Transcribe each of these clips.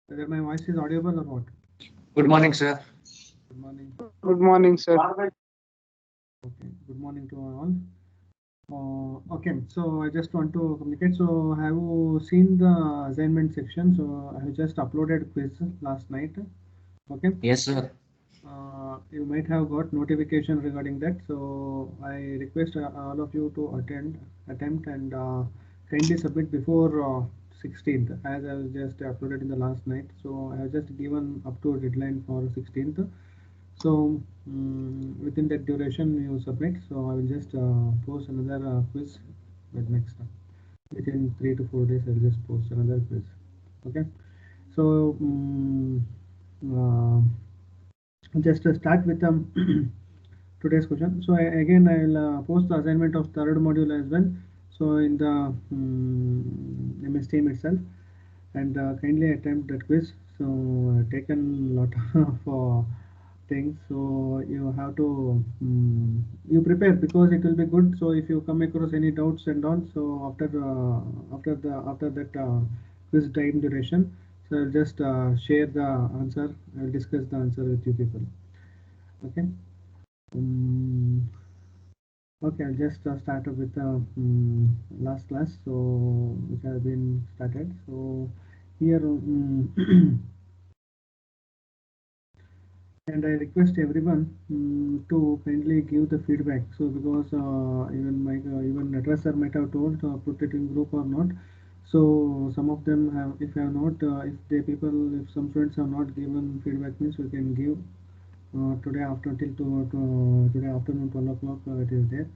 Whether my voice is audible or what? Good morning, sir. Good morning. Good morning, sir. Okay. Good morning to all. Okay. So I just want to communicate. So have you seen the assignment section? So I have just uploaded quiz last night. Okay. Yes, sir. You might have got notification regarding that. So I request all of you to attempt, and kindly submit before 16th, as I was just uploaded in the last night. So I have just given up to deadline for 16th. So within that duration you submit. So I will just post another quiz with next within 3 to 4 days. I will just post another quiz. Okay. So just start with today's question. So again I will post the assignment of third module as well. So in the MS Team itself, and kindly attempt that quiz. So taken lot of things. So you have to you prepare, because it will be good. So if you come across any doubts and all, so after that quiz time duration, so I'll just share the answer. I'll discuss the answer with you people. Okay. um, okay, I'll just start up with the last class, so which has been started. So here and I request everyone to kindly give the feedback. So because even Natras sir might have told put it in group or not. So some of them have, if have not, if some students have not given feedback, means we can give today after till today afternoon 12 o'clock. It is there.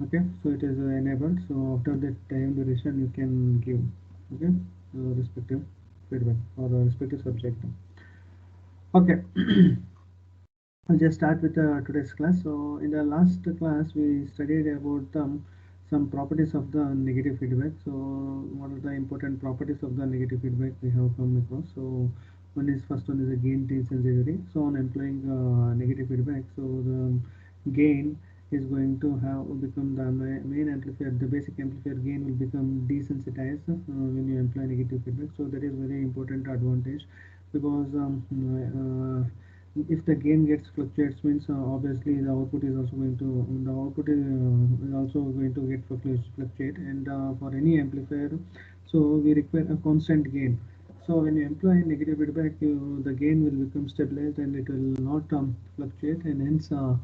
Okay, so it is enabled. So after that time duration you can give. Okay, respective feedback for the respective subject. Okay. I'll just start with today's class. So in the last class we studied about some properties of the negative feedback. So what are the important properties of the negative feedback we have come across? So first one is a gain T sensitivity. So on employing negative feedback, so the gain is going to have become the main amplifier. The basic amplifier gain will become desensitized when you employ negative feedback. So that is very important advantage, because if the gain gets fluctuates, means obviously the output is also going to is also going to get fluctuate. And for any amplifier, so we require a constant gain. So when you employ negative feedback, the gain will become stabilized and it will not fluctuate, and hence uh,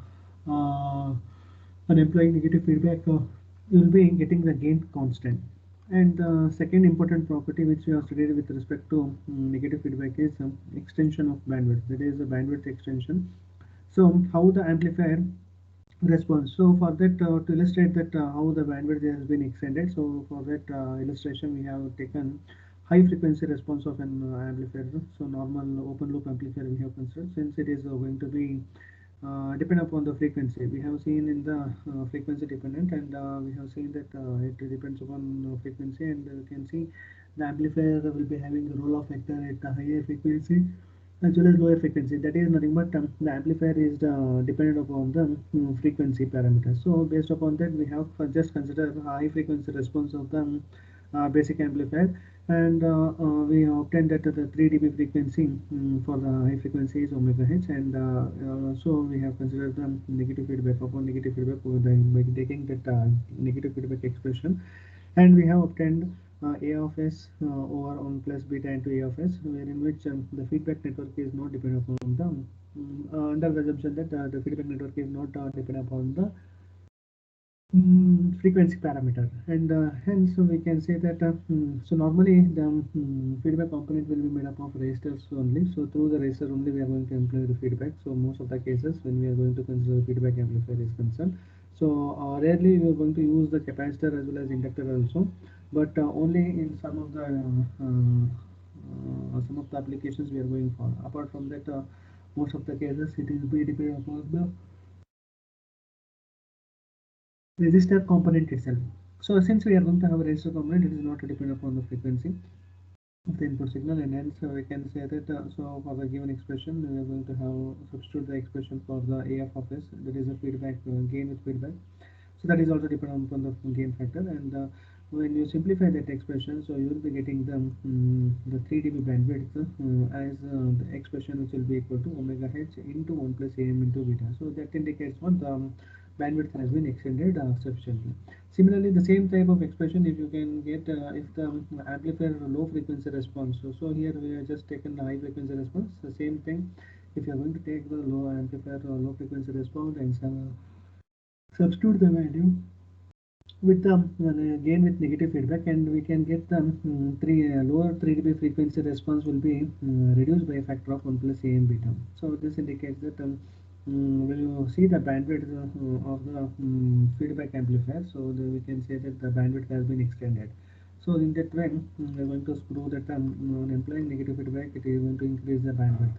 on employing negative feedback, you will be getting the gain constant. And the second important property which we have studied with respect to negative feedback is extension of bandwidth. That is the bandwidth extension. So how the amplifier response. So for that, to illustrate that how the bandwidth has been extended. So for that illustration, we have taken high frequency response of an amplifier. So normal open loop amplifier we have considered, since it is going to be depend upon the frequency. We have seen in the frequency dependent, and we have seen that it depends upon frequency, and you can see the amplifier will be having a roll-off factor at a higher frequency as well as lower frequency. That is nothing but the amplifier is dependent upon the frequency parameters. So based upon that, we have just considered high frequency response of the basic amplifier, and we obtained that the 3 dB frequency for the high frequency is omega h. And so we have considered the negative feedback upon negative feedback by taking that negative feedback expression, and we have obtained a of s over 1 plus beta into a of s, wherein which the feedback network is not dependent upon the under the assumption that the feedback network is not dependent upon the frequency parameter. And hence we can say that so normally the feedback component will be made up of resistors only. So through the resistor only we are going to employ the feedback. So most of the cases when we are going to consider feedback amplifier is concerned, so rarely we are going to use the capacitor as well as inductor also, but only in some of the applications we are going for. Apart from that, most of the cases it is be dependent upon the resistor component itself. So since we are going to have a resistor component, it is not dependent upon the frequency of the input signal, and hence we can say that so for the given expression we are going to have substitute the expression for the AF of s, that is a feedback gain with feedback. So that is also dependent upon the gain factor. And when you simplify that expression, so you will be getting the 3 dB bandwidth as the expression which will be equal to omega h into 1 plus am into beta. So that indicates what the bandwidth has been extended sufficiently. Similarly, the same type of expression if you can get if the amplifier low frequency response. So here we have just taken the high frequency response. The same thing if you are going to take the low amplifier or low frequency response and substitute the value with the gain with negative feedback, and we can get the lower 3 dB frequency response will be reduced by a factor of 1 plus am beta. So this indicates that when you see the bandwidth of the feedback amplifier, so we can say that the bandwidth has been extended. So in that way, we are going to prove that on employing negative feedback, it is going to increase the bandwidth.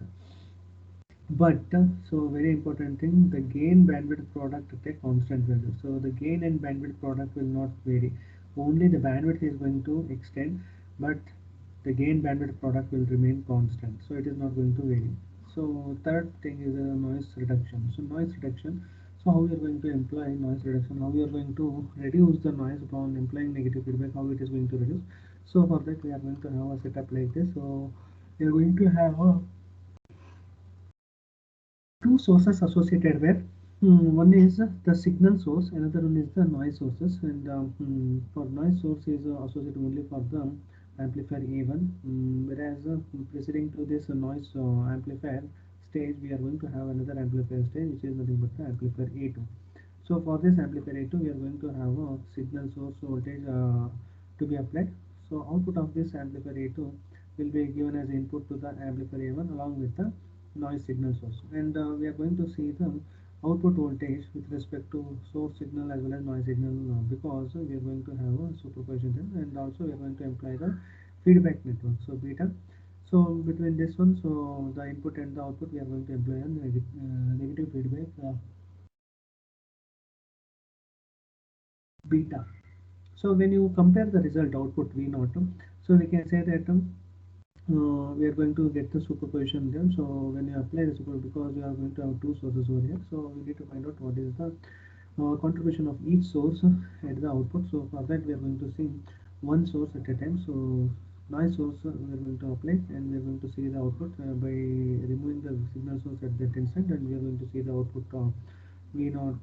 But so very important thing, the gain bandwidth product at a constant value. So the gain and bandwidth product will not vary. Only the bandwidth is going to extend, but the gain bandwidth product will remain constant. So it is not going to vary. So third thing is noise reduction. So noise reduction. So how we are going to employ noise reduction? How we are going to reduce the noise upon employing negative feedback? How it is going to reduce? So for that we are going to have a setup like this. So we are going to have a two sources associated where one is the signal source, another one is the noise sources, and for noise source is associated only for the amplifier A1, whereas preceding to this noise amplifier stage we are going to have another amplifier stage which is nothing but the amplifier A2. So for this amplifier A2 we are going to have a signal source voltage to be applied. So output of this amplifier A2 will be given as input to the amplifier A1 along with the noise signal source, and we are going to see the output voltage with respect to source signal as well as noise signal because we are going to have a superposition there, and also we are going to apply the feedback network, so beta. So between this one, so the input and the output we are going to employ a negative feedback beta. So when you compare the result output V naught, so we can say that we are going to get the superposition there. So when you apply the super, because we are going to have two sources over here, so we need to find out what is the contribution of each source at the output. So for that we are going to see one source at a time. So noise source we are going to apply, and we are going to see the output by removing the signal source at that instant, and we are going to see the output V naught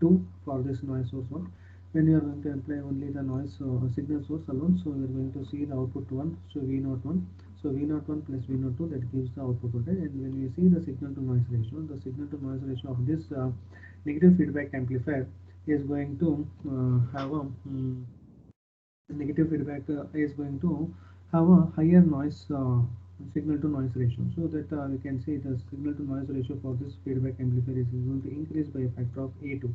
2 for this noise source one. When you are going to apply only the noise signal source alone, so we are going to see the output 1, so V naught 1. So V naught 1 plus V naught 2, that gives the output voltage. And when we see the signal to noise ratio, the signal to noise ratio of this negative feedback amplifier is going to have a negative feedback is going to have a higher noise signal to noise ratio, so that we can say the signal to noise ratio for this feedback amplifier is going to increase by a factor of A2.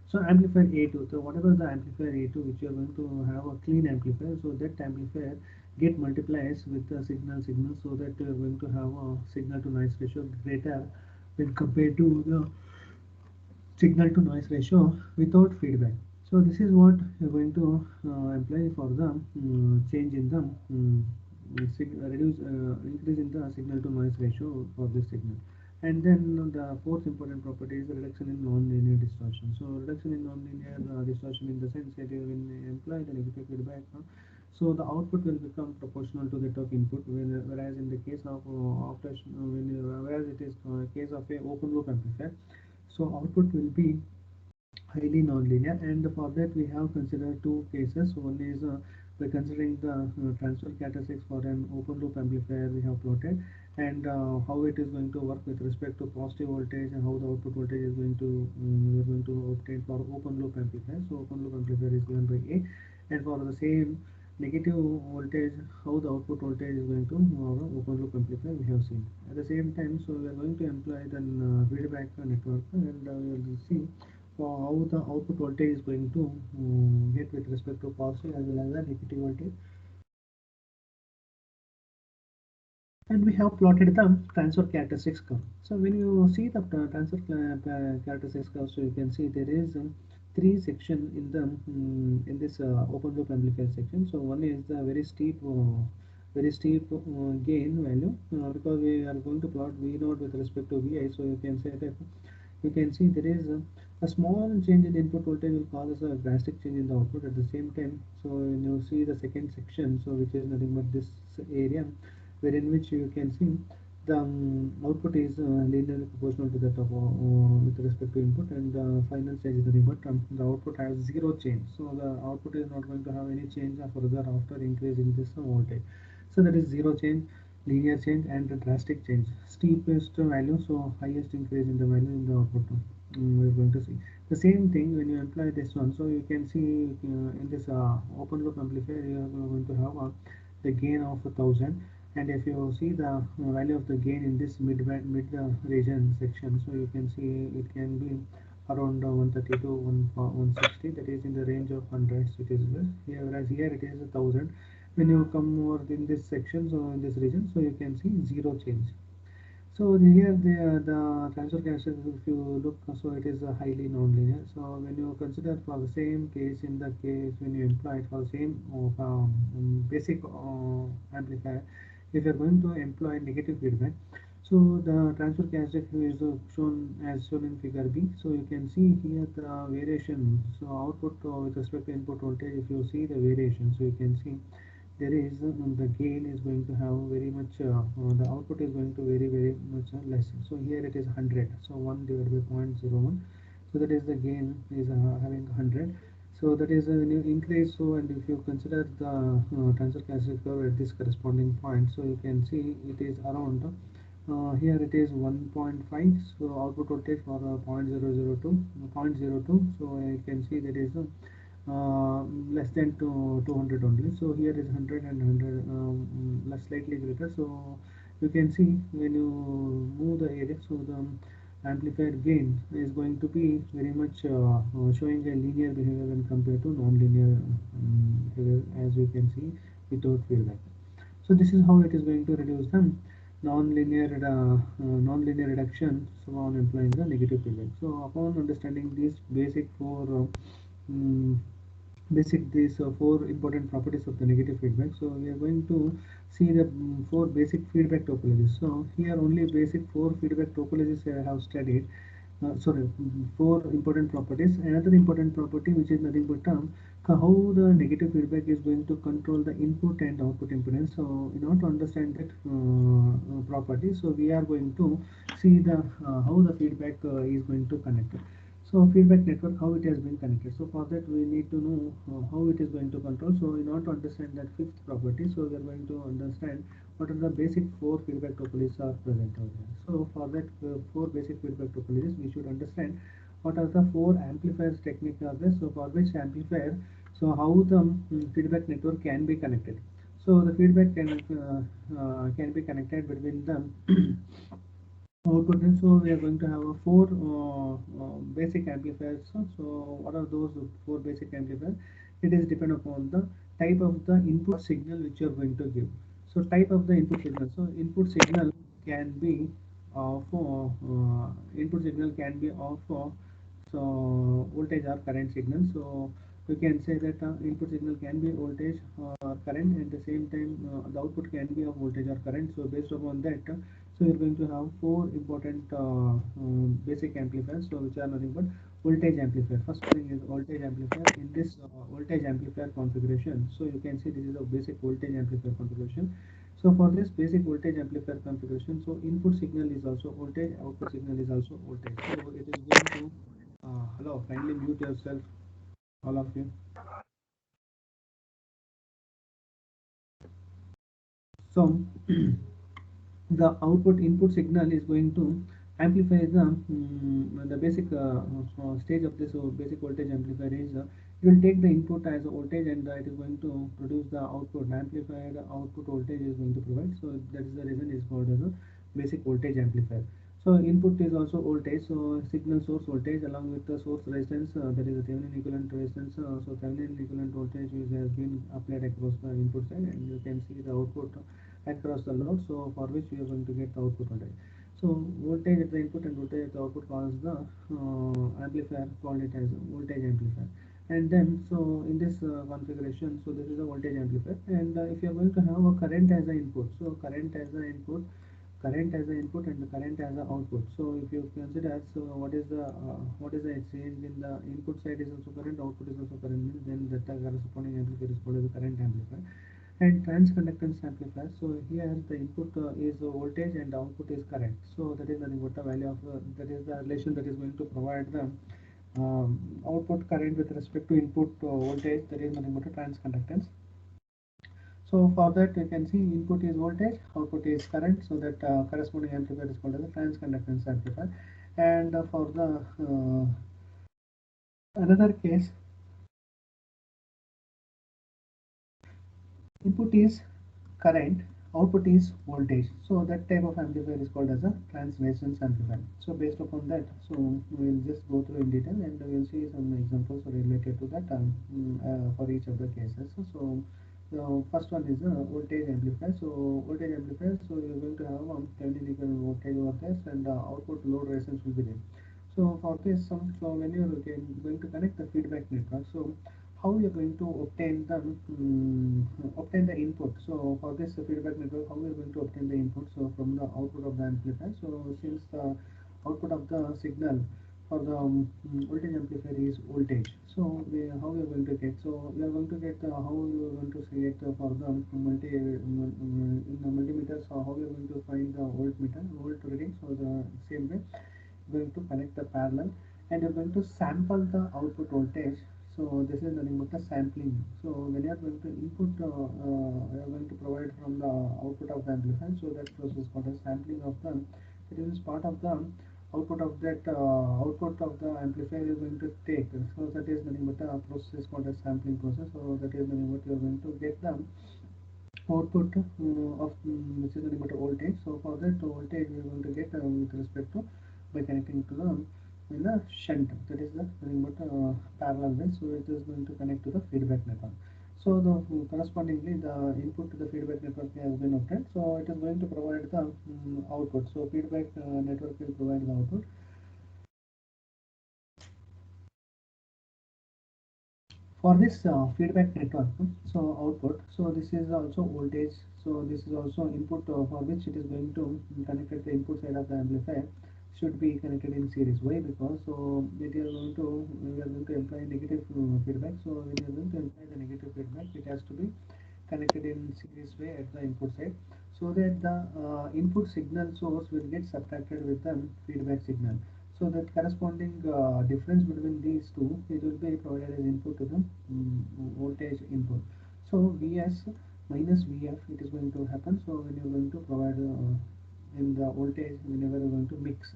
So amplifier A2, so whatever the amplifier A2 which you are going to have a clean amplifier, so that amplifier get multiplies with the signal, so that you are going to have a signal to noise ratio greater when compared to the signal to noise ratio without feedback. So this is what you're going to apply for the change in the reduce increase in the signal to noise ratio for this signal. And then the fourth important property is reduction in non-linear distortion. So reduction in non-linear distortion in the sense that when you employ the negative feedback, so the output will become proportional to that of input, whereas in the case of whereas it is case of a open loop amplifier, so output will be highly nonlinear, and for that we have considered two cases. One is by considering the transfer characteristics for an open loop amplifier we have plotted, and how it is going to work with respect to positive voltage and how the output voltage is going to we are going to obtain for open loop amplifier. So open loop amplifier is given by A, and for the same negative voltage, how the output voltage is going to our open loop amplifier we have seen. At the same time, so we are going to employ the feedback network, and we will see for how the output voltage is going to get with respect to positive as well as the negative voltage, and we have plotted the transfer characteristics curve. So when you see the transfer characteristics curve, so you can see there is three section in the in this open loop amplifier section. So one is the very steep gain value, because we are going to plot V naught with respect to Vi, so you can say that you can see there is A small change in input voltage will cause a drastic change in the output at the same time. So when you see the second section, so which is nothing but this area, wherein which you can see the output is linearly proportional to that of with respect to input, and the final stage is nothing but the output has zero change. So the output is not going to have any change further after increasing this voltage. So that is zero change, linear change, and a drastic change. Steepest value, so highest increase in the value in the output. We're going to see the same thing when you apply this one. So you can see in this open loop amplifier, you are going to have the gain of 1000, and if you see the value of the gain in this mid region section, so you can see it can be around 130 to 160, that is in the range of hundreds it is less here, whereas here it is 1000. When you come over in this section, so in this region, so you can see zero change. So here the transfer characteristic, if you look, so it is highly nonlinear. So when you consider for the same case, in the case when you employ it for the same basic amplifier, if you are going to employ negative feedback, so the transfer characteristic is shown as shown in figure B. So you can see here the variation. So output with respect to input voltage, if you see the variation, so you can see there is the gain is going to have very much the output is going to very much less. So here it is 100, so 1 divided by 0.01, so that is the gain is having 100. So that is when you increase, so and if you consider the transfer characteristic curve at this corresponding point, so you can see it is around here it is 1.5, so output voltage for 0.002, so you can see that is less than 200 only. So here is 100 and 100 less, slightly greater. So you can see when you move the area, so the amplified gain is going to be very much showing a linear behavior when compared to non-linear behavior, as you can see without feedback. So this is how it is going to reduce the non-linear reduction, so on employing the negative feedback. So upon understanding these basic four um, basic these four important properties of the negative feedback, so we are going to see the four basic feedback topologies. So here only basic four feedback topologies I have studied, sorry, four important properties. Another important property, which is nothing but how the negative feedback is going to control the input and output impedance. So in order to understand that property, so we are going to see the how the feedback is going to connect. So feedback network, how it has been connected. So for that we need to know how it is going to control. So in order to understand that fifth property, so we are going to understand what are the basic four feedback topologies are present over there. So for that four basic feedback topologies, we should understand what are the four amplifiers technique are there. So for which amplifier, so how the feedback network can be connected. So the feedback can be connected between them output. So we are going to have a four basic amplifiers. So what are those four basic amplifiers? It is depend upon the type of the input signal which you are going to give. So type of the input signal. So input signal can be of so voltage or current signal. So you can say that input signal can be voltage or current, at the same time the output can be of voltage or current. So based upon that, so you're going to have four important basic amplifiers, so which are nothing but voltage amplifier. First thing is voltage amplifier. In this voltage amplifier configuration, so you can see this is a basic voltage amplifier configuration. So for this basic voltage amplifier configuration, so input signal is also voltage, output signal is also voltage. So it is going to hello, kindly mute yourself, all of you. So the output input signal is going to amplify the basic stage of this basic voltage amplifier is it will take the input as a voltage, and it is going to produce the output amplified output voltage is going to provide. So that is the reason it is called as a basic voltage amplifier. So input is also voltage, so signal source voltage along with the source resistance, that is the Thevenin equivalent resistance. So Thevenin equivalent voltage has been applied across the input side, and you can see the output across the load, so for which we are going to get the output voltage. So voltage at the input and voltage at the output calls the amplifier, called it as voltage amplifier. And then so in this configuration, so this is a voltage amplifier, and if you are going to have a current as the input, so current as the input, current as an input and the current as an output. So if you consider, so what is the change in the input side is also current, output is also current, then the corresponding amplifier is called as a current amplifier. And transconductance amplifier. So here the input is voltage and the output is current. So that is nothing but the value of that is the relation that is going to provide the output current with respect to input voltage. That is nothing but a transconductance. So for that you can see input is voltage, output is current, so that corresponding amplifier is called as a transconductance amplifier. And for the another case, input is current, output is voltage. So that type of amplifier is called as a transresistance amplifier. So based upon that, so we will just go through in detail and we will see some examples related to that for each of the cases. So the first one is a voltage amplifier. So voltage amplifier, so you are going to have Thevenin equivalent voltage over this, and output load resistance will be there. So for this, so when you are going to connect the feedback network, so how you are going to obtain the input. So for this feedback network, how we are going to obtain the input? So from the output of the amplifier. So since the output of the signal for the voltage amplifier is voltage, so how we are going to get? So we are going to get how you are going to see it for the in the multimeter. So how we are going to find the volt reading? So the same way going to connect the parallel, and you're going to sample the output voltage. So this is nothing but the sampling. So when you are going to input, you are going to provide from the output of the amplifier. So that process is called as sampling of the. It is part of the output of that output of the amplifier you are going to take. So that is nothing but the process called as sampling process. So that is nothing but you are going to get the output of which is nothing but a voltage. So for that voltage we are going to get with respect to by connecting to the in the shunt, that is the nothing but parallel way. So it is going to connect to the feedback network. So the correspondingly the input to the feedback network has been obtained. So it is going to provide the output. So feedback network will provide the output. For this feedback network, so output, so this is also voltage, so this is also input for which it is going to connected the input side of the amplifier should be connected in series. Why? Because so it is going to we are going to employ negative feedback. So when you are going to employ the negative feedback, it has to be connected in series way at the input side, so that the input signal source will get subtracted with the feedback signal. So that corresponding difference between these two, it will be provided as input to the voltage input. So Vs minus Vf, it is going to happen. So when you are going to provide in the voltage, whenever you are going to mix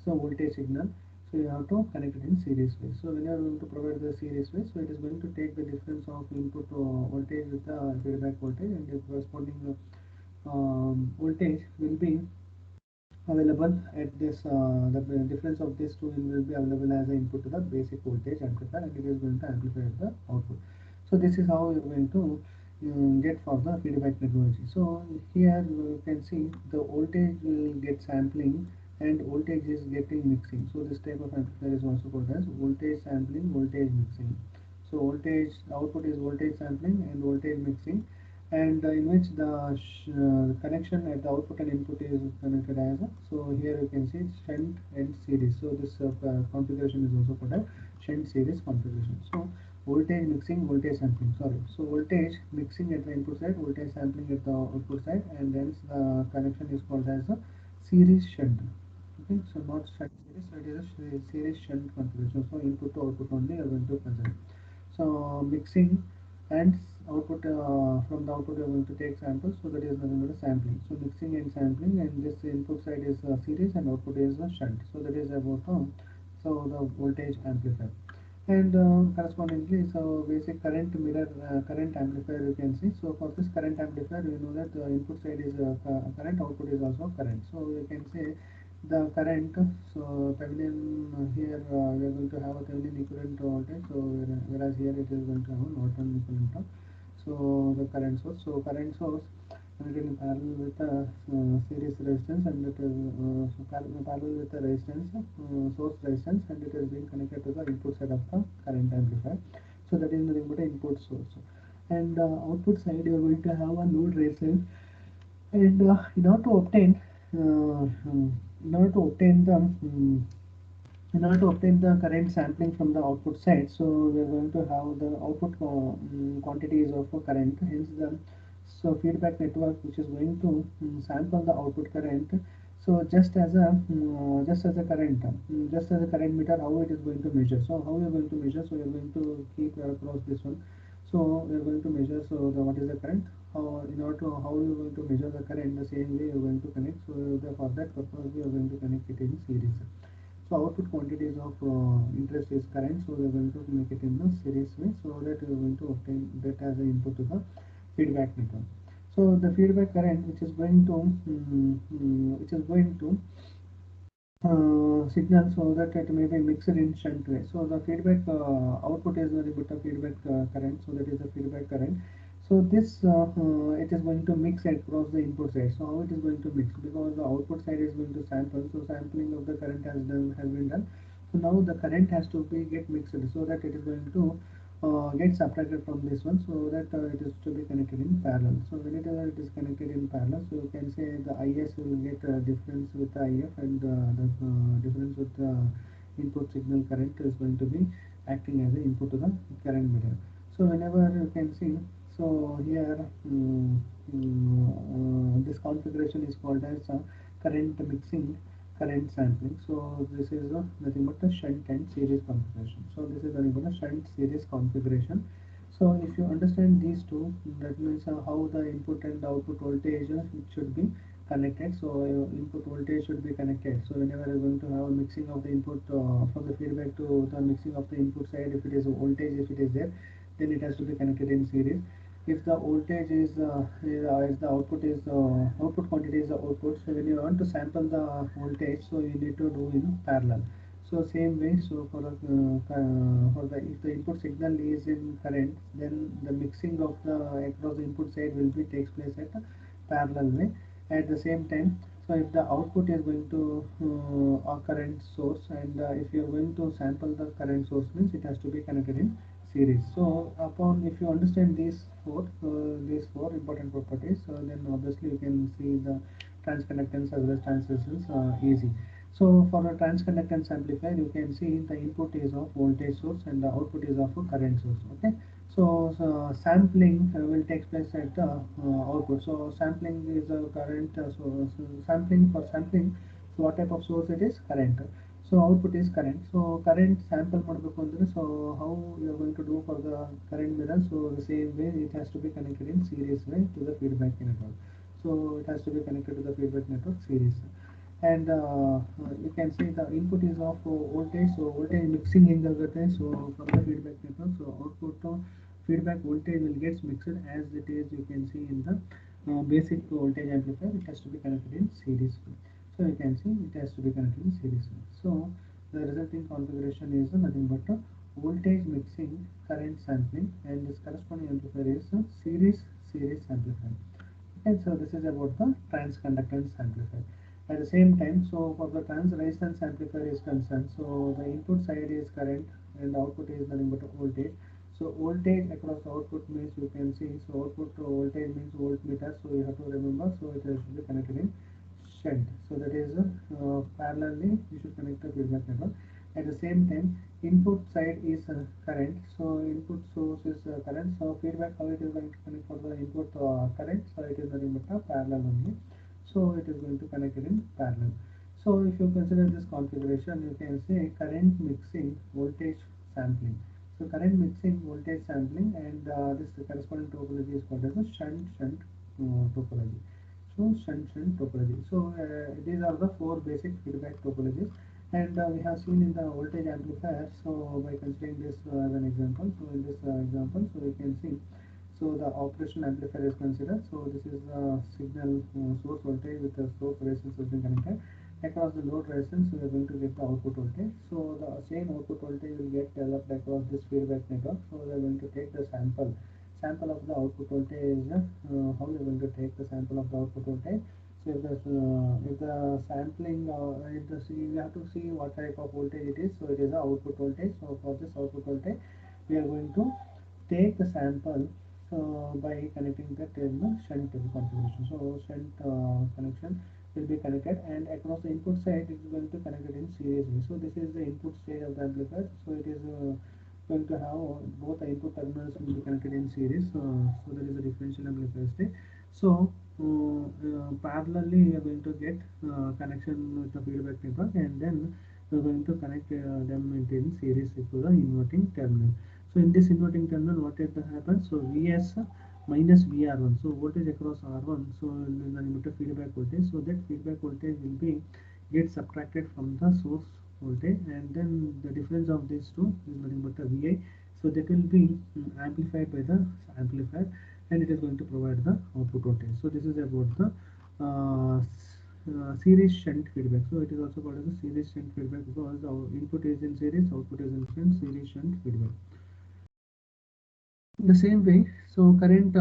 so voltage signal, so you have to connect it in series way. So when you are going to provide the series way, so it is going to take the difference of input voltage with the feedback voltage, and the corresponding voltage will be available at this the difference of these two will be available as an input to the basic voltage amplifier, and it is going to amplify the output. So this is how you're going to get for the feedback technology. So here you can see the voltage will get sampling and voltage is getting mixing. So this type of amplifier is also called as voltage sampling, voltage mixing. So voltage output is voltage sampling and voltage mixing, and in which the connection at the output and input is connected as a, so here you can see shunt and series. So this configuration is also called a shunt series configuration. So voltage mixing, voltage sampling, sorry, so voltage mixing at the input side, voltage sampling at the output side, and then the connection is called as a series shunt. Okay, so not shunt series, so it is a series shunt configuration. So input to output only are going to consider. So mixing and output from the output you are going to take samples, so that is nothing but a sampling. So mixing and sampling, and this input side is series and output is a shunt. So that is about so the voltage amplifier. And correspondingly, so basic current mirror current amplifier you can see. So for this current amplifier, you know that the input side is current, output is also current. So you can say the current, so Thevenin here we are going to have a Thevenin equivalent voltage. So whereas here it is going to have a Norton equivalent. So the current source. So current source connected in parallel with the series resistance, and it is parallel with the resistance source resistance, and it is being connected to the input side of the current amplifier. So that is nothing but an input source. And output side you are going to have a load resistance, and in order to obtain in order to obtain the current sampling from the output side, so we are going to have the output quantities of current, hence the feedback network which is going to sample the output current. So just as a current meter, how it is going to measure, so how we are going to measure, so we are going to keep across this one. So we are going to measure, so what is the current, how in order to how we are going to measure the current, the same way we are going to connect. So for that purpose we are going to connect it in series. So output quantities of interest is current, so we are going to make it in the series way, so that we are going to obtain that as an input to the feedback network. So the feedback current which is going to signal, so that it may be mixed in shunt way. So the feedback output is nothing but a feedback current, so that is the feedback current. So this it is going to mix across the input side. So how it is going to mix, because the output side is going to sample, so sampling of the current has been done. So now the current has to be get mixed, so that it is going to get subtracted from this one, so that it is to be connected in parallel. So whenever it is connected in parallel, so you can say the IS will get difference with the IF, and the difference with the input signal current is going to be acting as an input to the current meter. So whenever you can see, so here this configuration is called as current mixing, current sampling. So this is nothing but a shunt and series configuration. So this is nothing but a shunt series configuration. So if you understand these two, that means how the input and the output voltage it should be connected. So input voltage should be connected. So whenever you're going to have a mixing of the input from the feedback to the mixing of the input side, if it is a voltage, if it is there, then it has to be connected in series. If the voltage is the output is output quantity is the output, so when you want to sample the voltage, so you need to do in parallel. So same way, so for the if the input signal is in current, then the mixing of the across the input side will be takes place at a parallel way. At the same time, so if the output is going to a current source, and if you are going to sample the current source, means it has to be connected in series. So upon if you understand these four important properties, then obviously you can see the transconductance as well as transresistance easy. So for a transconductance amplifier, you can see the input is of voltage source and the output is of a current source. Okay. So sampling will take place at the output. So sampling is a current. So sampling for sampling. So what type of source it is? Current. So output is current. So current sample ಮಾಡಬೇಕು ಅಂದ್ರೆ, so how you are going to do for the current mirror? So the same way it has to be connected in series way to the feedback network. So it has to be connected to the feedback network series. And you can see the input is of voltage, so voltage mixing ಹೆಂಗಾಗುತ್ತೆ, so from the feedback network, so output feedback voltage will get mixed as it is, you can see in the basic voltage amplifier, it has to be connected in series. So you can see it has to be connected in series. So the resulting configuration is nothing but voltage mixing, current sampling, and this corresponding amplifier is series amplifier. Okay, so this is about the transconductance amplifier. At the same time, so for the transresistance amplifier is concerned, so the input side is current and output is nothing but voltage. So voltage across the output means you can see, so output voltage means voltmeter, so you have to remember, so it has to be connected in shunt. So that is parallelly you should connect the feedback network. At the same time, input side is current, so input source is current, so feedback how it is going to connect for the input current, so it is nothing but parallel only, so it is going to connect it in parallel. So if you consider this configuration, you can say current mixing, voltage sampling. So current mixing, voltage sampling, and this corresponding topology is called as a shunt topology. So shunt topology. So these are the four basic feedback topologies, and we have seen in the voltage amplifier. So by considering this as an example, so in this example, so you can see, so the operation amplifier is considered. So this is the signal source voltage with the source resistance has been connected. Across the load resistance, we are going to get the output voltage. So the same output voltage will get developed across this feedback network. So we are going to take the sample of the output voltage. How we are going to take the sample of the output voltage? So if the sampling, if the see, we have to see what type of voltage it is. So it is the output voltage. So for this output voltage, we are going to take the sample by connecting that in the shunt configuration. So shunt connection. will be connected, and across the input side it is going to connected in series way. So this is the input stage of the amplifier. So it is going to have both the input terminals will be connected in series. So that is the differential amplifier state. So parallelly we are going to get connection with the feedback network, and then we are going to connect them in series to the inverting terminal. So in this inverting terminal, what it happens? So Vs minus VR1. So voltage across R1. So in the emitter feedback voltage. So that feedback voltage will be get subtracted from the source voltage, and then the difference of these two is nothing but a Vi. So that will be amplified by the amplifier, and it is going to provide the output voltage. So this is about the series shunt feedback. So it is also called as a series shunt feedback because the input is in series, output is in shunt, series shunt feedback. The same way, so current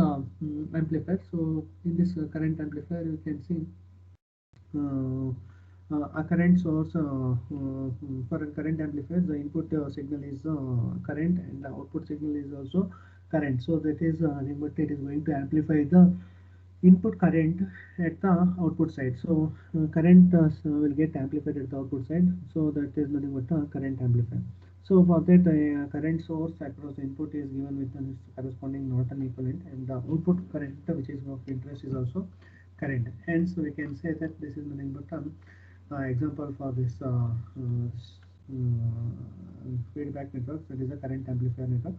amplifier. So in this current amplifier, you can see a current source for a current amplifier. The input signal is current, and the output signal is also current. So that is but it is going to amplify the input current at the output side. So current will get amplified at the output side. So that is nothing but a current amplifier. So for that, current source across the input is given with the corresponding Norton equivalent, and the output current, which is of interest, is also current. Hence we can say that this is nothing but example for this feedback network, that is a current amplifier network.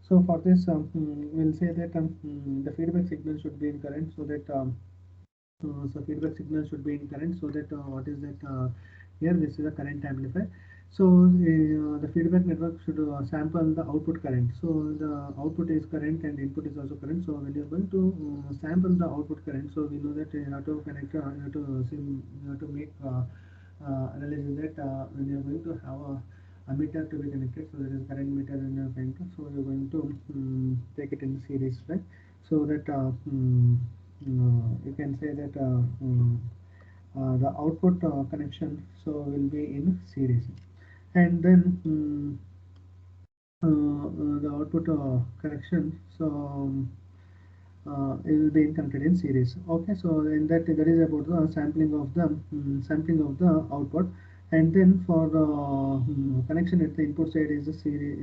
So for this, we'll say that the feedback signal should be in current, so that so feedback signal should be in current, so that what is that here this is a current amplifier. So the feedback network should sample the output current. So the output is current and input is also current. So when you are going to sample the output current, so we know that you have to connect, you have to make analysis that when you are going to have a meter to be connected, so there is current meter in your connector, so you are going to take it in series, right? So that you can say that the output connection so will be in series, and then the output connection so it will be connected in series. Okay, so in that is about the sampling of the output, and then for the connection at the input side is the series.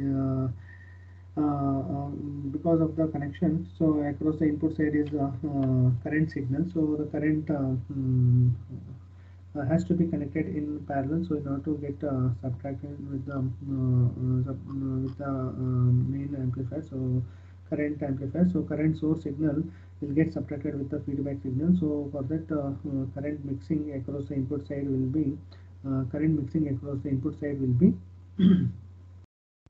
Because of the connection, so across the input side is current signal, so the current has to be connected in parallel, so in order to get subtracted with the with the main amplifier, so current amplifier, so current source signal will get subtracted with the feedback signal. So for that, current mixing across the input side will be current mixing across the input side will be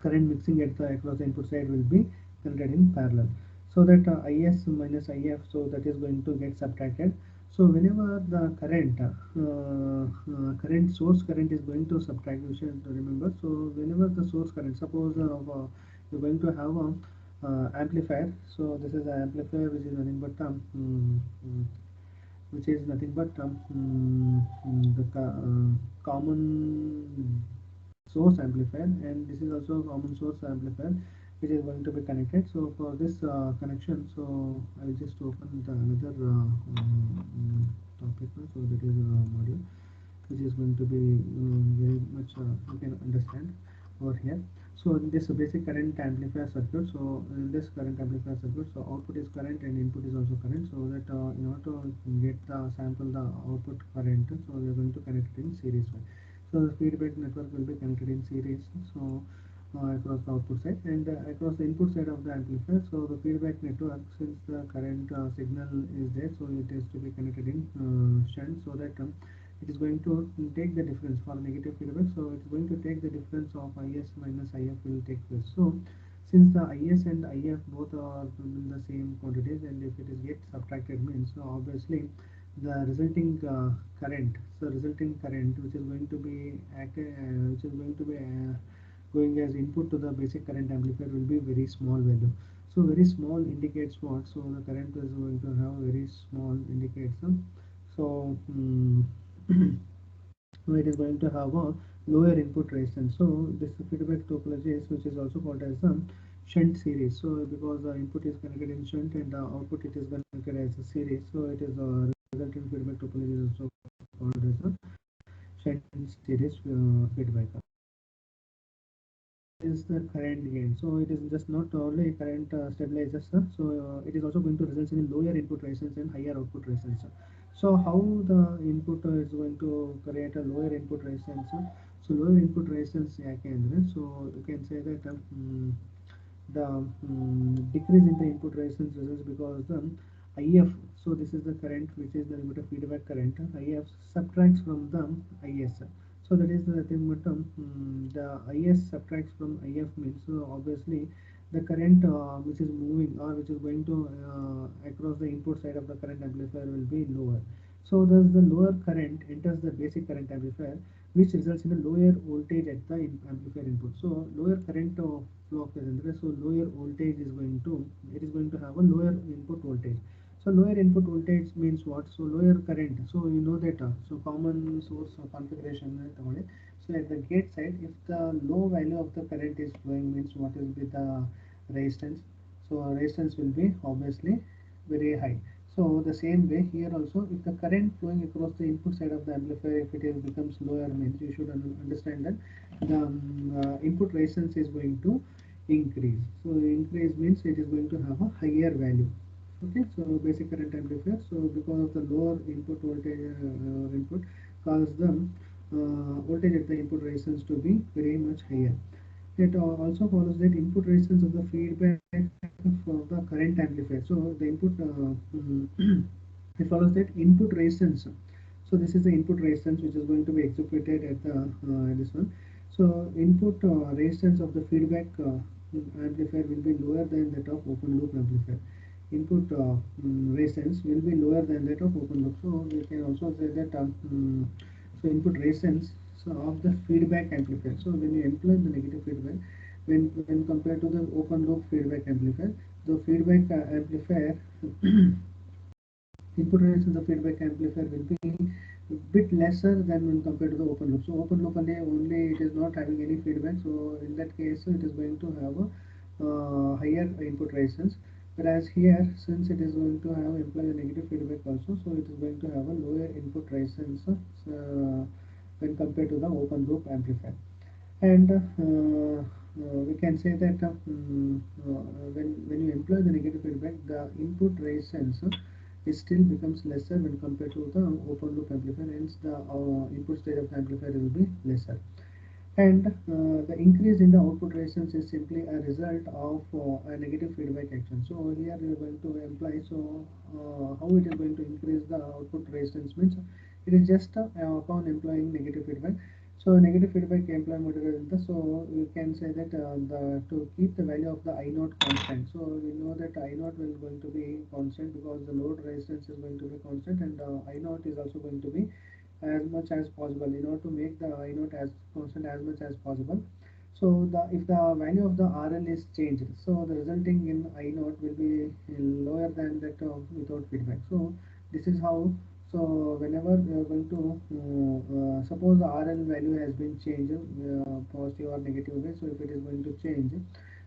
current mixing at the across the input side will be connected in parallel, so that is minus if, so that is going to get subtracted. So whenever the current source current is going to subtract, you should remember. So whenever the source current, suppose you're going to have a amplifier, so this is an amplifier which is nothing but which is nothing but the common source amplifier, and this is also a common source amplifier which is going to be connected. So for this connection, so I will just open the another topic now. So that is a module which is going to be very much you can understand over here. So in this basic current amplifier circuit, so in this current amplifier circuit, so output is current and input is also current, so that in order to get the sample the output current, so we are going to connect it in series way. So the feedback network will be connected in series, so across the output side, and across the input side of the amplifier, so the feedback network, since the current signal is there, so it is to be connected in shunt, so that it is going to take the difference for negative feedback, so it's going to take the difference of is minus if will take place. So since the is and if both are in the same quantities, and if it is get subtracted means, so obviously the resulting current, so resulting current which is going to be which is going to be going as input to the basic current amplifier will be very small value. So very small indicates what? So the current is going to have very small indicates so so it is going to have a lower input resistance. So this feedback topology is, which is also called as a shunt series. So because the input is connected in shunt and the output it is connected as a series, so it is a resultant feedback topology is also called as a shunt series feedback. Is the current gain. So it is just not only current stabilizers, so it is also going to result in lower input resistance and higher output resistance. So how the input is going to create a lower input resistance? So lower input resistance so you can say that the decrease in the input resistance results because the IF, so this is the current which is the limiter feedback current, IF subtracts from the IS. So that is the thing, but the IS subtracts from IF means so obviously the current which is moving or which is going to across the input side of the current amplifier will be lower. So thus the lower current enters the basic current amplifier, which results in a lower voltage at the amplifier input. So lower current flow of the generator, so lower voltage is going to, it is going to have a lower input voltage. So lower input voltage means what? So lower current. So you know that so common source configuration. So at the gate side, if the low value of the current is flowing, means what will be the resistance? So resistance will be obviously very high. So the same way here also, if the current flowing across the input side of the amplifier, if it is becomes lower, means you should understand that the input resistance is going to increase. So increase means it is going to have a higher value. Okay, so basic current amplifier. So because of the lower input voltage input causes the voltage at the input resistance to be very much higher. It also follows that input resistance of the feedback for the current amplifier. So the input it follows that input resistance. So this is the input resistance which is going to be executed at the this one. So input resistance of the feedback amplifier will be lower than that of open loop amplifier. Input resistance will be lower than that of open loop. So we can also say that so input resistance so of the feedback amplifier. So when you employ the negative feedback, when compared to the open loop feedback amplifier, the feedback amplifier input resistance of feedback amplifier will be a bit lesser than when compared to the open loop. So open loop only it is not having any feedback. So in that case, it is going to have a higher input resistance. Whereas here, since it is going to have imply a negative feedback also, so it is going to have a lower input resistance when compared to the open loop amplifier. And we can say that when you employ the negative feedback, the input resistance it still becomes lesser when compared to the open loop amplifier, hence the input stage of the amplifier will be lesser. And the increase in the output resistance is simply a result of a negative feedback action. So here we are going to apply, so how it is going to increase the output resistance means it is just upon employing negative feedback. So negative feedback employ material, so we can say that to keep the value of the I naught constant. So we know that I naught will going to be constant because the load resistance is going to be constant, and I naught is also going to be as much as possible in order to make the I naught as constant as much as possible. So the if the value of the RL is changed, so the resulting in I naught will be lower than that without feedback. So this is how. So whenever we are going to suppose the RL value has been changed positive or negative way. So if it is going to change,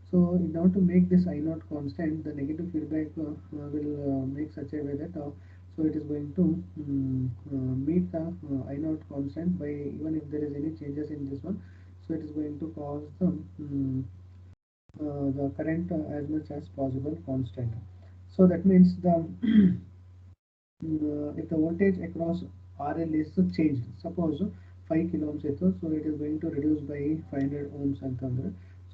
so in order to make this I naught constant, the negative feedback will make such a way that so it is going to meet the I naught constant by even if there is any changes in this one. So it is going to cause the current as much as possible constant. So that means the if the voltage across RL is changed, suppose 5 kilo ohms is so it is going to reduce by 500 ohms and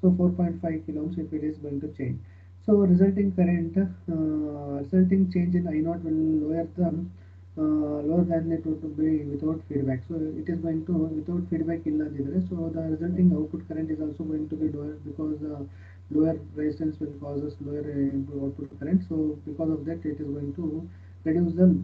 so 4.5 kilo ohms if it is going to change. So resulting current, resulting change in I naught will lower the lower than it would be without feedback. So it is going to without feedback illa idire. So the resulting output current is also going to be lower because lower resistance will cause us lower output current. So because of that, it is going to reduce the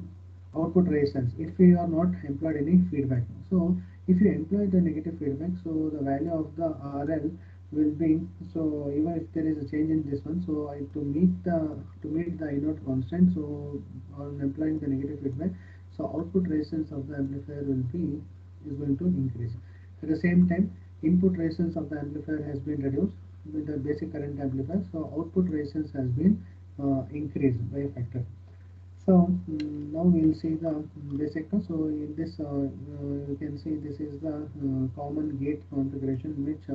output resistance if we are not employed any feedback. So if you employ the negative feedback, so the value of the RL will be, so even if there is a change in this one, so I to meet the I naught constant, so on employing the negative feedback, so output resistance of the amplifier will be is going to increase. At the same time, input resistance of the amplifier has been reduced with the basic current amplifier, so output resistance has been increased by a factor. So now we'll see the basic. So in this you can see this is the common gate configuration, which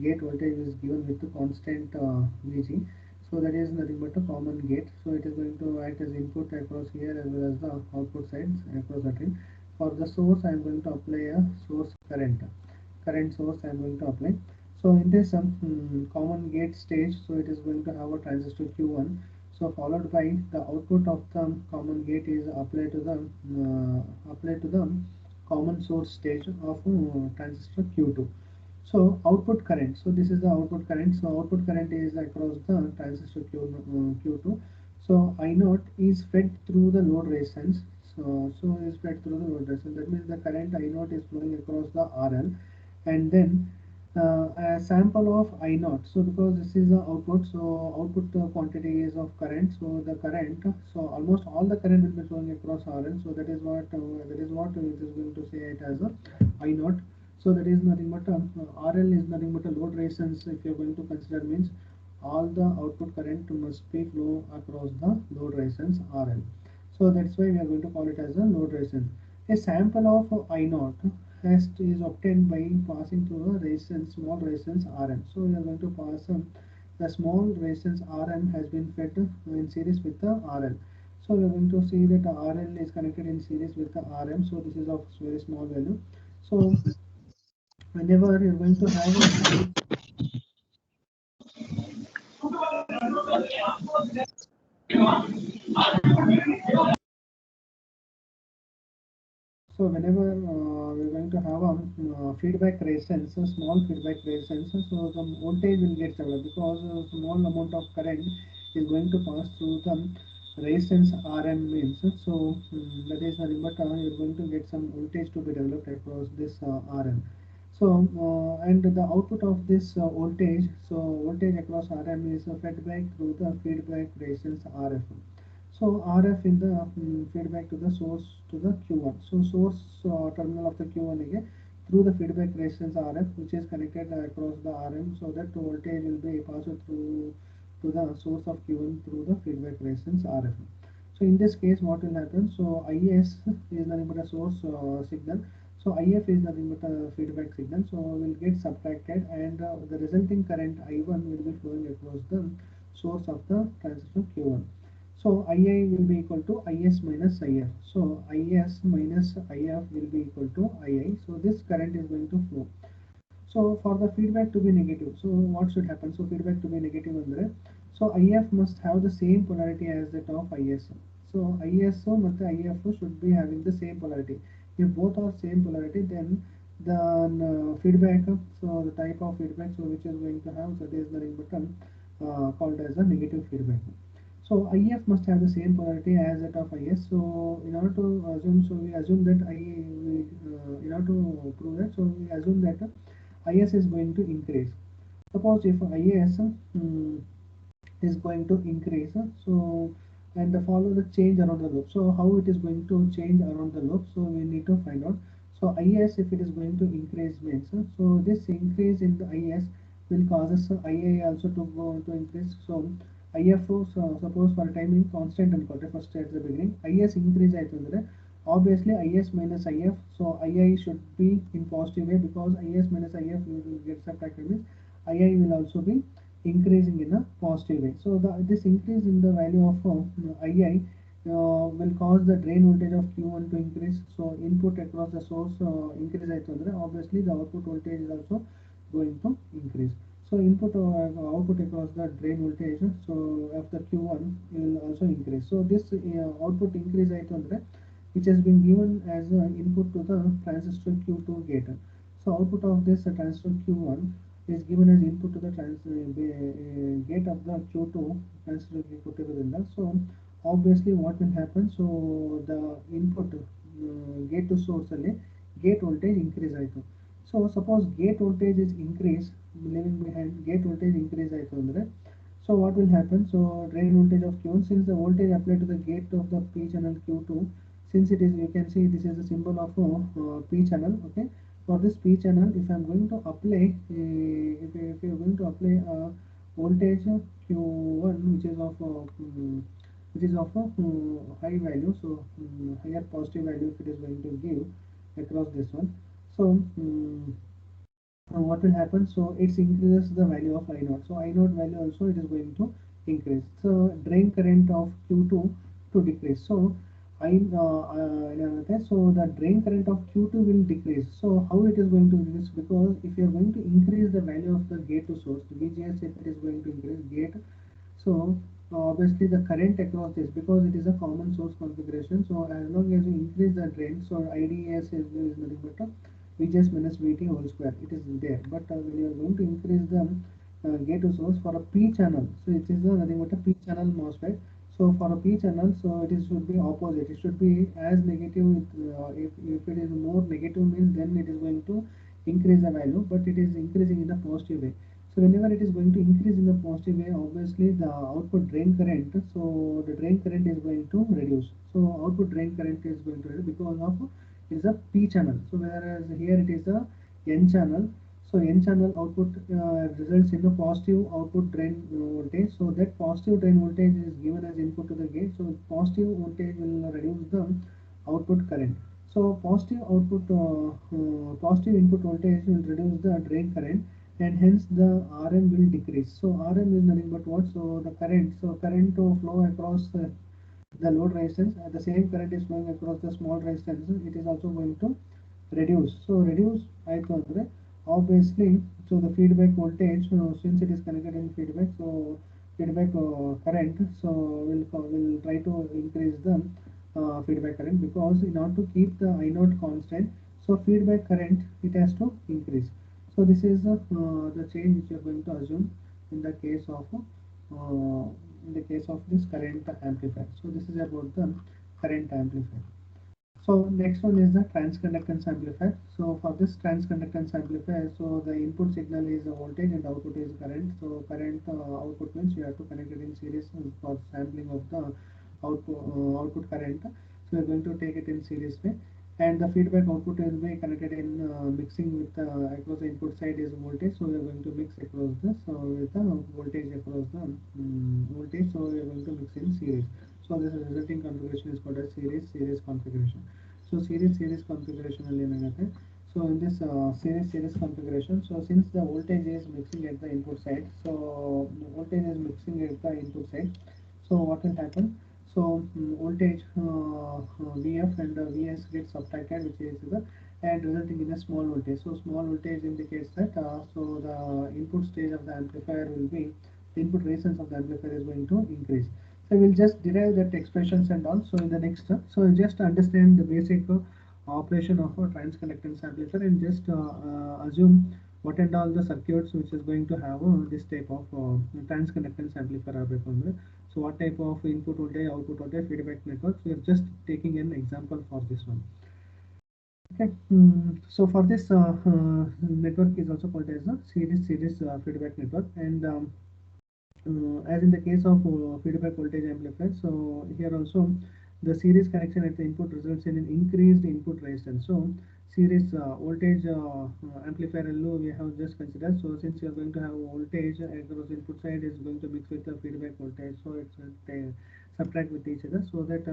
gate voltage is given with the constant Vg. So that is nothing but a common gate. So it is going to act as input across here as well as the output sides across the tree. For the source, I am going to apply a source current source I am going to apply. So in this common gate stage, so it is going to have a transistor Q1. So followed by the output of the common gate is applied to the common source stage of transistor Q2. So output current. So this is the output current. So output current is across the transistor Q2. So I naught is fed through the load resistance. So is fed through the load resistance. That means the current I naught is flowing across the RL, and then a sample of I naught. So because this is the output, so output quantity is of current. So the current, so almost all the current will be flowing across RL. So that is what it is going to say it as a I naught. So that is nothing but RL is nothing but a load resistance. If you are going to consider, means all the output current must be flow across the load resistance RL. So that's why we are going to call it as a load resistance. A sample of I naught is obtained by passing through a resistance, small resistance Rm. So we are going to pass the small resistance Rm has been fed in series with the RL. So we are going to see that RL is connected in series with the Rm. So this is of very small value. So whenever you're going to have a so whenever we're going to have a feedback resistance, a small feedback resistance, so the voltage will get developed because a small amount of current is going to pass through the resistance Rm means. So that is nothing but you're going to get some voltage to be developed across this Rm. So and the output of this voltage, so voltage across Rm is fed back through the feedback resistance Rf. So RF in the feedback to the source to the Q1. So source terminal of the Q1 again through the feedback resistance RF, which is connected across the RM, so that voltage will be passed through to the source of Q1 through the feedback resistance RF. So in this case, what will happen? So IS is nothing but a source signal. So IF is nothing but a feedback signal. So will get subtracted, and the resulting current I1 will be flowing across the source of the transistor Q1. So II will be equal to Is minus If. So Is minus If will be equal to II. So this current is going to flow. So for the feedback to be negative, so what should happen? So feedback to be negative andre, so IF must have the same polarity as that of ISO. So ISO and IFO should be having the same polarity. If both are same polarity, then the feedback, so the type of feedback, so which is going to have, so that is the ring button called as a negative feedback. So IF must have the same polarity as that of IS. So in order to assume, so we assume that in order to prove that, so we assume that IS is going to increase. Suppose if IS is going to increase, so and follow the change around the loop. So how it is going to change around the loop? So we need to find out. So IS, if it is going to increase means, so this increase in the IS will causes II also to go to increase. So IFO, so suppose for a time in constant and first at the beginning, IS increase ಆಯ್ತಂದ್ರೆ obviously IS minus IF, so II should be in positive way because IS minus IF will get subtracted means II will also be increasing in a positive way. So this increase in the value of II will cause the drain voltage of Q1 to increase. So input across the source increase ಆಯ್ತಂದ್ರೆ obviously the output voltage is also going to increase. So input output across the drain voltage, so of the Q1 will also increase. So this output increase ಆಯ್ತಂದ್ರೆ which has been given as input to the transistor Q2 gate. So output of this transistor Q1 is given as input to the gate of the Q2 transistor ಕೊಟ್ಟಿರೋದ್ರಿಂದ. So obviously what will happen? So the input gate to source ಅಲ್ಲಿ gate voltage increase ಆಯಿತು. So suppose gate voltage is increased, leaving behind gate voltage increase ಆಯಿತು ಅಂದರೆ, so what will happen? So drain voltage of Q1, since the voltage applied to the gate of the P channel Q2, since it is, you can see this is the symbol of P channel. Okay, for this P channel, if I am going to apply if you are going to apply voltage Q1 which is of which is of a high value, so higher positive value if it is going to give across this one. So what will happen, so it increases the value of I naught, so I naught value also it is going to increase, so drain current of q2 to decrease. So so the drain current of q2 will decrease. So how it is going to decrease, because if you are going to increase the value of the gate to source vgs, if it is going to increase gate, so obviously the current across this, because it is a common source configuration, so as long as you increase the drain, so IDS is nothing but a VGS minus VT whole square, it is there. But when you are going to increase the gate to source for a P channel, so it is nothing but a P channel MOSFET. So for a P channel, so it is should be opposite, it should be as negative with, if it is more negative means then it is going to increase the value, but it is increasing in the positive way. So whenever it is going to increase in the positive way, obviously the output drain current, so the drain current is going to reduce. So output drain current is going to reduce because of it is a P channel. So whereas here it is a N channel. So N channel output results in a positive output drain voltage. So that positive drain voltage is given as input to the gate. So positive voltage will reduce the output current. So positive input voltage will reduce the drain current, and hence the Rm will decrease. So Rm is nothing but what? So the current. So current to flow across the load resistance, the same current is flowing across the small resistance, it is also going to reduce. So reduce ಆಯ್ತು ಅಂದ್ರೆ obviously, so the feedback voltage, since it is connected in feedback, so feedback current, so will try to increase the feedback current, because in order to keep the I naught constant, so feedback current it has to increase. So this is the change which you are going to assume in the case of this current amplifier. So this is about the current amplifier. So next one is the transconductance amplifier. So for this transconductance amplifier, so the input signal is a voltage and output is current. So current output means you have to connect it in series for sampling of the output current. So we are going to take it in series way, and the feedback output will be connected in mixing with across the input side is voltage. So we are going to mix across this with the voltage across the voltage. So we are going to mix in series. So this resulting configuration is called as series configuration. So series configuration ಅಲ್ಲಿ ಏನಾಗುತ್ತೆ, so in this series configuration, so since the voltage is mixing at the input side, so voltage is mixing at the input side, so what will happen, so voltage VF and VS get subtracted, which is the and resulting in a small voltage. So small voltage indicates that so the input stage of the amplifier will be, the input resistance of the amplifier is going to increase. So we'll just derive that expressions and all. So in the next so just understand the basic operation of a transconductance amplifier, and just assume what and all the circuits which is going to have this type of transconductance amplifier. So what type of input voltage, output voltage, feedback networks. We are just taking an example for this one. Okay. So for this network is also called as a series feedback network, and as in the case of feedback voltage amplifier, so here also the series connection at the input results in an increased input resistance. So series voltage amplifier we have just considered. So since you are going to have voltage across input side is going to mix with the feedback voltage, so it's subtract with each other, so that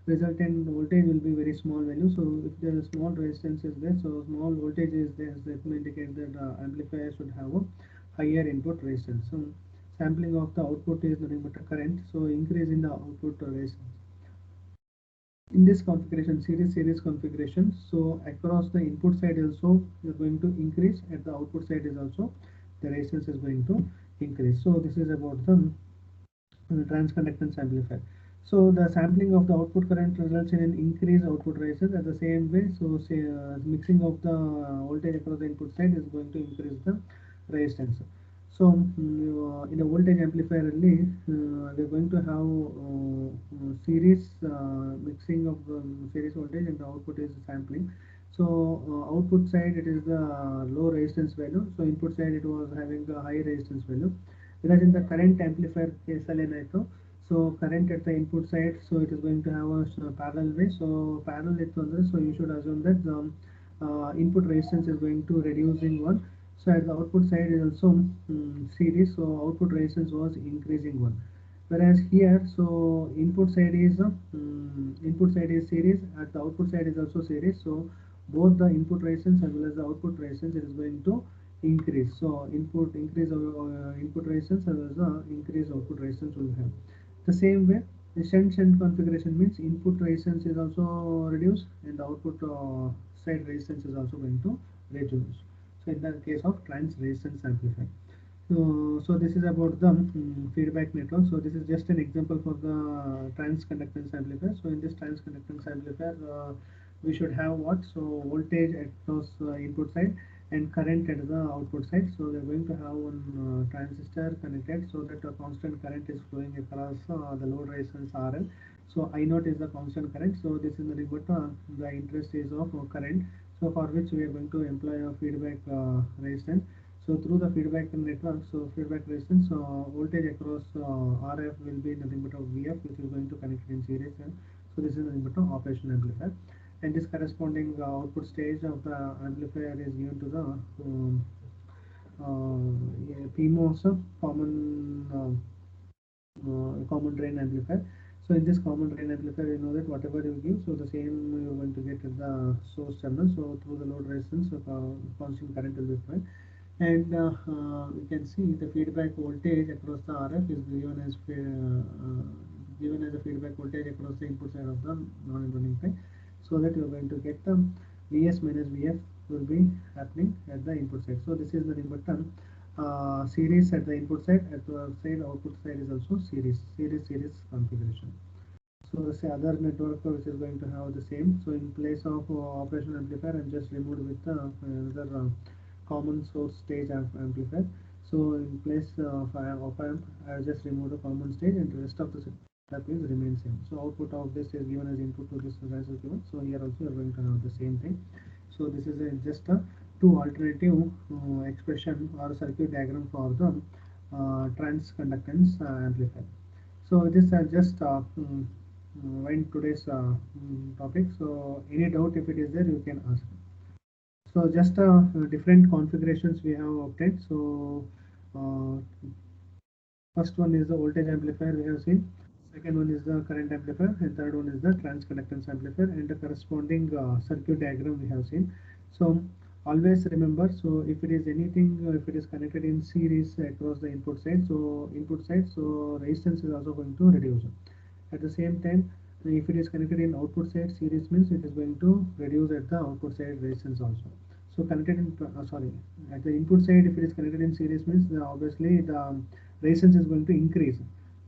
resultant voltage will be very small value. So if the small resistance is there, so small voltage is there, that will indicate that amplifier should have a higher input resistance. So sampling of the output is nothing but a current, so increase in the output resistance. In this configuration, series configuration, so across the input side also we are going to increase, at the output side is also the resistance is going to increase. So this is about the transconductance amplifier. So the sampling of the output current results in an increased output resistance. At the same way, so say mixing of the voltage across the input side is going to increase the resistance. So in a voltage amplifier only, we are going to have series mixing of series voltage, and the output is sampling. So output side it is the low resistance value, so input side it was having a high resistance value. Whereas in the current amplifier case so current at the input side, so it is going to have a parallel way. So parallel so you should assume that the input resistance is going to reducing one. So at the output side is also series, so output resistance was increasing one. Whereas here, so input side is series, at the output side is also series. So both the input resistance as well as the output resistance, it is going to increase. So input resistance as well as the increase output resistance will have. The same way, the shunt configuration means input resistance is also reduced and the output side resistance is also going to reduce. So in the case of trans resistance amplifier. So this is about the feedback network. So this is just an example for the transconductance amplifier. So in this transconductance amplifier, we should have what? So voltage across input side and current at the output side. So we are going to have one transistor connected so that a constant current is flowing across the load resistance RL. So I naught is the constant current. So this is nothing but the interest is of current. So for which we are going to employ a feedback resistance. So through the feedback network, so feedback resistance, voltage across RF will be nothing but a VF, which is going to connect in series. So this is nothing but an operational amplifier, and this corresponding output stage of the amplifier is given to the PMOS common drain amplifier. So in this common drain amplifier, you know that whatever you give, so the same you are going to get at the source terminal. So through the load resistance, constant current will be flowing. And we can see the feedback voltage across the RF is given as a feedback voltage across the input side of the non-inverting side, so that you are going to get the Vs minus Vf will be happening at the input side. So this is the inverter series at the input side, at the side output side is also series configuration. So the other network which is going to have the same. So in place of operational amplifier, I'm just removed with another common source stage amplifier. So in place of op amp, I just remove the common stage and the rest of the setup is remain same. So output of this is given as input to this device is given. So here also you are going to have the same thing. So this is just a two alternative expression or circuit diagram for the transconductance amplifier. So this just went today's topic. So any doubt if it is there, you can ask. So just different configurations we have obtained. So uh, first one is the voltage amplifier we have seen. Second one is the current amplifier, and third one is the transconductance amplifier, and the corresponding circuit diagram we have seen. So always remember, so if it is anything, if it is connected in series across the input side, so resistance is also going to reduce. At the same time, if it is connected in output side series means it is going to reduce at the output side resistance also. So connected in sorry, at the input side, if it is connected in series means obviously the resistance is going to increase.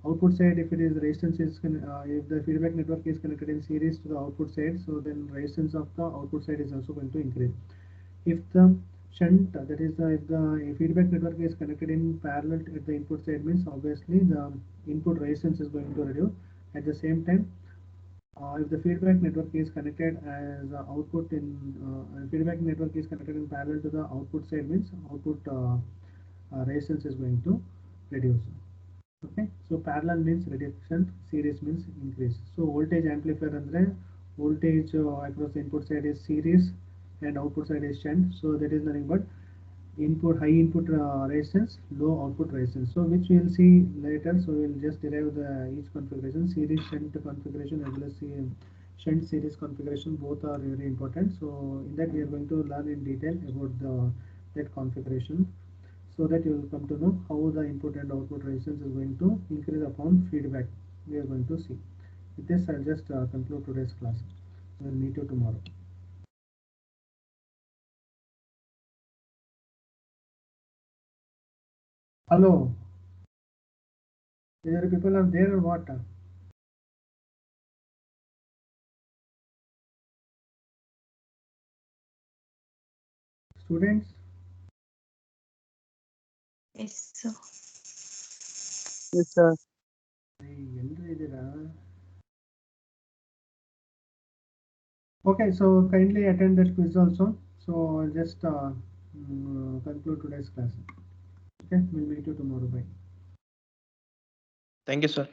Output side, if it is resistance is if the feedback network is connected in series to the output side, so then resistance of the output side is also going to increase. If the shunt, that is if the feedback network is connected in parallel at the input side means obviously the input resistance is going to reduce. At the same time, if the feedback network is connected as output in feedback network is connected in parallel to the output side means output resistance is going to reduce. Okay, so parallel means reduction, series means increase. So voltage amplifier andre voltage across the input side is series and output side is shunt. So that is nothing but high input resistance, low output resistance. So which we will see later. So we will just derive the each configuration, series shunt configuration as well as shunt series configuration. Both are very important. So in that we are going to learn in detail about the that configuration, so that you will come to know how the input and output resistance is going to increase upon feedback. We are going to see. With this, I'll just conclude today's class. We'll meet you tomorrow. Hello, there people are there or what? Students? Yes, sir. Yes, sir. ಎಲ್ರು ಇದ್ದೀರಾ? Okay, so kindly attend that quiz also. So I'll just conclude today's class. Okay, we'll meet you tomorrow. Bye. Thank you, sir.